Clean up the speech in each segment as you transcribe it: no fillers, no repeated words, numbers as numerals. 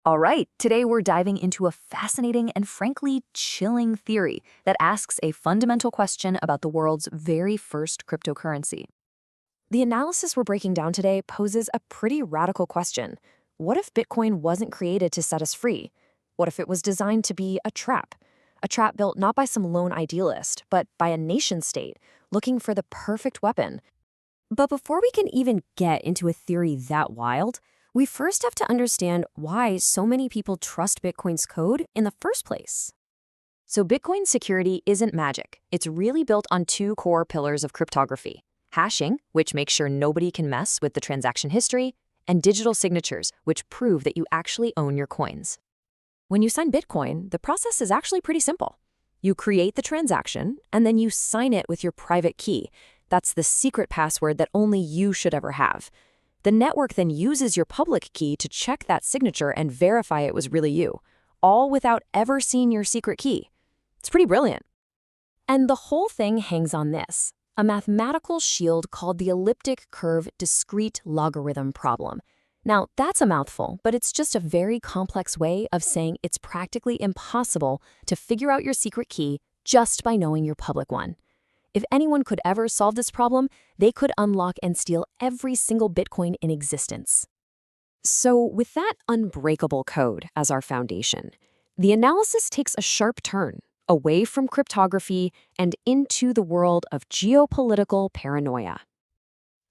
All right, today we're diving into a fascinating and frankly chilling theory that asks a fundamental question about the world's very first cryptocurrency. The analysis we're breaking down today poses a pretty radical question. What if Bitcoin wasn't created to set us free? What if it was designed to be a trap? A trap built not by some lone idealist, but by a nation state looking for the perfect weapon. But before we can even get into a theory that wild, we first have to understand why so many people trust Bitcoin's code in the first place. So Bitcoin security isn't magic. It's really built on two core pillars of cryptography: hashing, which makes sure nobody can mess with the transaction history, and digital signatures, which prove that you actually own your coins. When you sign Bitcoin, the process is actually pretty simple. You create the transaction, and then you sign it with your private key. That's the secret password that only you should ever have. The network then uses your public key to check that signature and verify it was really you, all without ever seeing your secret key. It's pretty brilliant. And the whole thing hangs on this: a mathematical shield called the elliptic curve discrete logarithm problem. Now, that's a mouthful, but it's just a very complex way of saying it's practically impossible to figure out your secret key just by knowing your public one. If anyone could ever solve this problem, they could unlock and steal every single Bitcoin in existence. So, with that unbreakable code as our foundation, the analysis takes a sharp turn away from cryptography and into the world of geopolitical paranoia.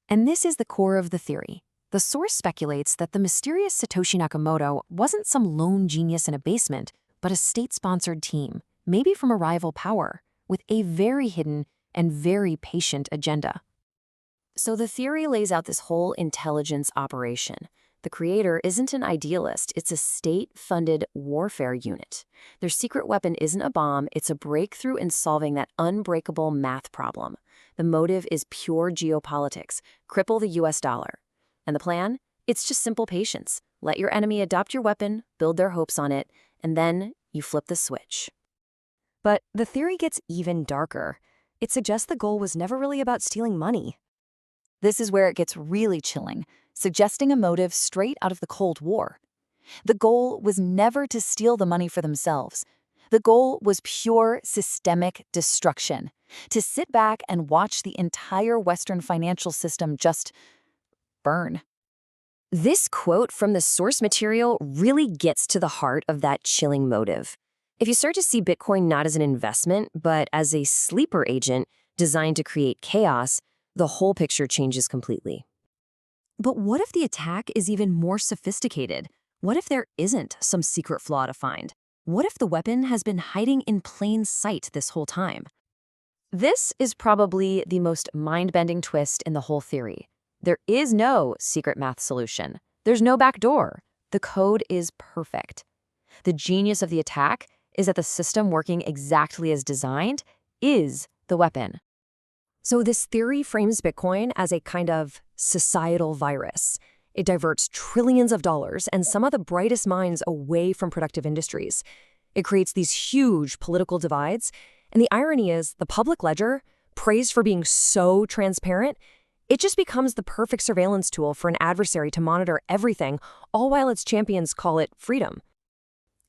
And this is the core of the theory. The source speculates that the mysterious Satoshi Nakamoto wasn't some lone genius in a basement, but a state-sponsored team, maybe from a rival power, with a very hidden and very patient agenda. So the theory lays out this whole intelligence operation. The creator isn't an idealist, it's a state-funded warfare unit. Their secret weapon isn't a bomb, it's a breakthrough in solving that unbreakable math problem. The motive is pure geopolitics: cripple the US dollar. And the plan? It's just simple patience. Let your enemy adopt your weapon, build their hopes on it, and then you flip the switch. But the theory gets even darker. It suggests the goal was never really about stealing money. This is where it gets really chilling, suggesting a motive straight out of the Cold War. The goal was never to steal the money for themselves. The goal was pure systemic destruction, to sit back and watch the entire Western financial system just burn. This quote from the source material really gets to the heart of that chilling motive. If you start to see Bitcoin not as an investment, but as a sleeper agent designed to create chaos, the whole picture changes completely. But what if the attack is even more sophisticated? What if there isn't some secret flaw to find? What if the weapon has been hiding in plain sight this whole time? This is probably the most mind-bending twist in the whole theory. There is no secret math solution. There's no backdoor. The code is perfect. The genius of the attack is that the system working exactly as designed is the weapon. So this theory frames Bitcoin as a kind of societal virus. It diverts trillions of dollars and some of the brightest minds away from productive industries. It creates these huge political divides. And the irony is, the public ledger, praised for being so transparent, it just becomes the perfect surveillance tool for an adversary to monitor everything, all while its champions call it freedom.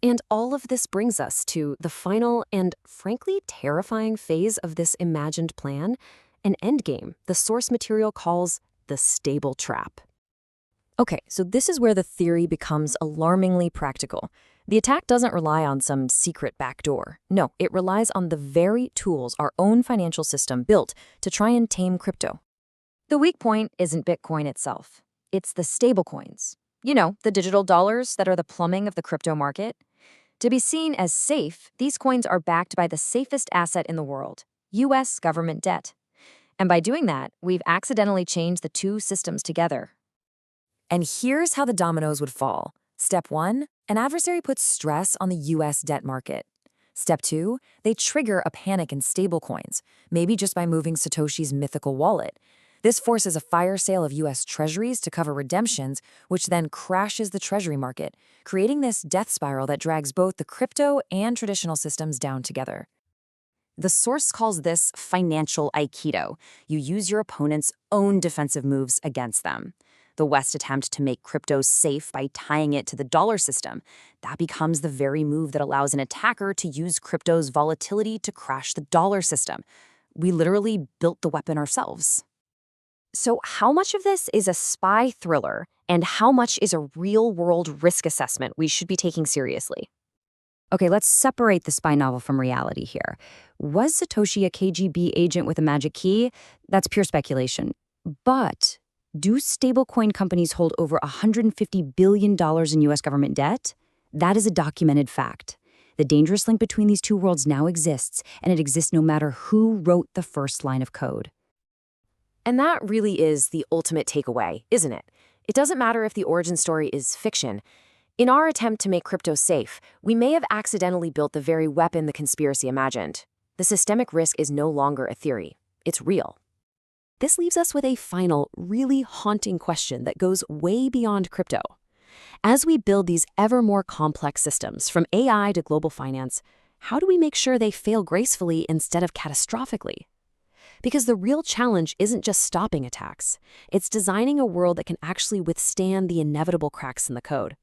And all of this brings us to the final and frankly terrifying phase of this imagined plan, an endgame the source material calls the stable trap. Okay, so this is where the theory becomes alarmingly practical. The attack doesn't rely on some secret backdoor. No, it relies on the very tools our own financial system built to try and tame crypto. The weak point isn't Bitcoin itself. It's the stablecoins. You know, the digital dollars that are the plumbing of the crypto market. To be seen as safe, these coins are backed by the safest asset in the world, US government debt. And by doing that, we've accidentally changed the two systems together. And here's how the dominoes would fall. Step 1, an adversary puts stress on the US debt market. Step 2, they trigger a panic in stablecoins, maybe just by moving Satoshi's mythical wallet. This forces a fire sale of US treasuries to cover redemptions, which then crashes the treasury market, creating this death spiral that drags both the crypto and traditional systems down together. The source calls this financial aikido. You use your opponent's own defensive moves against them. the West's attempt to make crypto safe by tying it to the dollar system, that becomes the very move that allows an attacker to use crypto's volatility to crash the dollar system. We literally built the weapon ourselves. So how much of this is a spy thriller, and how much is a real-world risk assessment we should be taking seriously? Okay, let's separate the spy novel from reality here. Was Satoshi a KGB agent with a magic key? That's pure speculation. But do stablecoin companies hold over $150 billion in U.S. government debt? That is a documented fact. The dangerous link between these two worlds now exists, and it exists no matter who wrote the first line of code. And that really is the ultimate takeaway, isn't it? It doesn't matter if the origin story is fiction. In our attempt to make crypto safe, we may have accidentally built the very weapon the conspiracy imagined. The systemic risk is no longer a theory. It's real. This leaves us with a final, really haunting question that goes way beyond crypto. As we build these ever more complex systems, from AI to global finance, how do we make sure they fail gracefully instead of catastrophically? Because the real challenge isn't just stopping attacks. It's designing a world that can actually withstand the inevitable cracks in the code.